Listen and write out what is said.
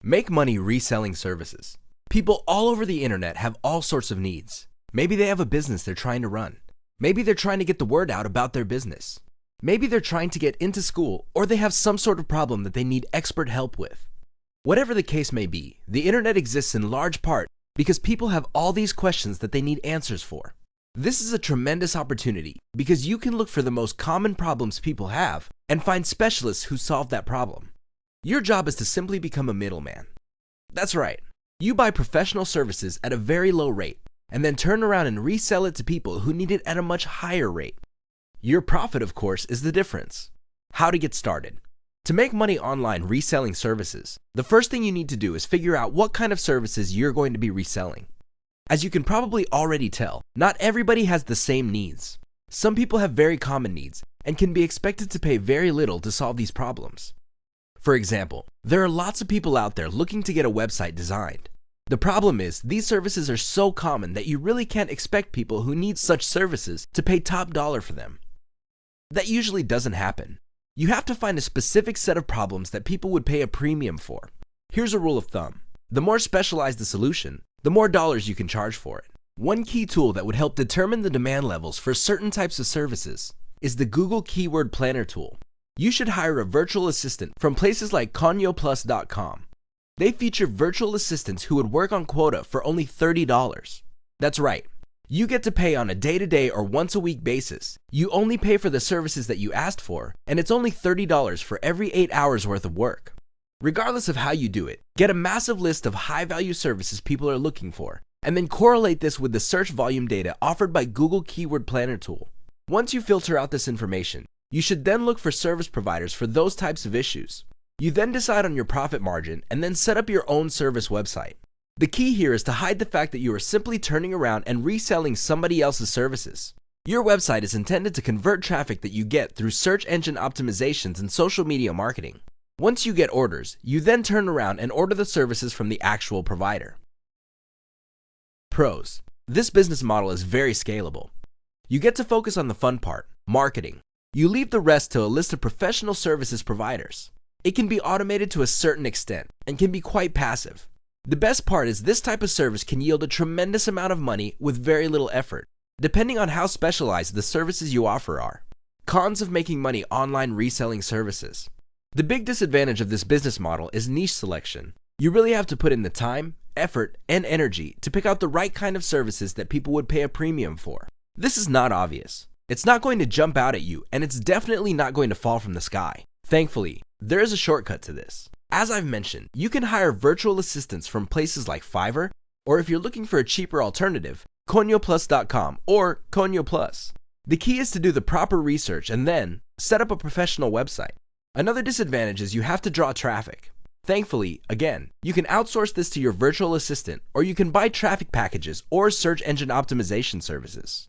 Make money reselling services. People all over the internet have all sorts of needs. Maybe they have a business they're trying to run. Maybe they're trying to get the word out about their business. Maybe they're trying to get into school, or they have some sort of problem that they need expert help with. Whatever the case may be, the internet exists in large part because people have all these questions that they need answers for. This is a tremendous opportunity because you can look for the most common problems people have and find specialists who solve that problem. Your job is to simply become a middleman. That's right. You buy professional services at a very low rate and then turn around and resell it to people who need it at a much higher rate. Your profit, of course, is the difference. How to get started. To make money online reselling services, the first thing you need to do is figure out what kind of services you're going to be reselling. As you can probably already tell, not everybody has the same needs. Some people have very common needs and can be expected to pay very little to solve these problems. For example, there are lots of people out there looking to get a website designed. The problem is, these services are so common that you really can't expect people who need such services to pay top dollar for them. That usually doesn't happen. You have to find a specific set of problems that people would pay a premium for. Here's a rule of thumb. The more specialized the solution, the more dollars you can charge for it. One key tool that would help determine the demand levels for certain types of services is the Google Keyword Planner tool. You should hire a virtual assistant from places like Konyoplus.com. They feature virtual assistants who would work on quota for only $30. That's right. You get to pay on a day-to-day or once-a-week basis. You only pay for the services that you asked for, and it's only $30 for every 8 hours worth of work. Regardless of how you do it, get a massive list of high-value services people are looking for, and then correlate this with the search volume data offered by Google Keyword Planner tool. Once you filter out this information, you should then look for service providers for those types of issues. You then decide on your profit margin and then set up your own service website. The key here is to hide the fact that you are simply turning around and reselling somebody else's services. Your website is intended to convert traffic that you get through search engine optimizations and social media marketing. Once you get orders, you then turn around and order the services from the actual provider. Pros. This business model is very scalable. You get to focus on the fun part, marketing. You leave the rest to a list of professional services providers. It can be automated to a certain extent and can be quite passive. The best part is this type of service can yield a tremendous amount of money with very little effort, depending on how specialized the services you offer are. Cons of making money online reselling services. The big disadvantage of this business model is niche selection. You really have to put in the time, effort, and energy to pick out the right kind of services that people would pay a premium for. This is not obvious. It's not going to jump out at you, and it's definitely not going to fall from the sky. Thankfully, there is a shortcut to this. As I've mentioned, you can hire virtual assistants from places like Fiverr, or if you're looking for a cheaper alternative, Konyoplus.com or Konyoplus. The key is to do the proper research and then set up a professional website. Another disadvantage is you have to draw traffic. Thankfully, again, you can outsource this to your virtual assistant, or you can buy traffic packages or search engine optimization services.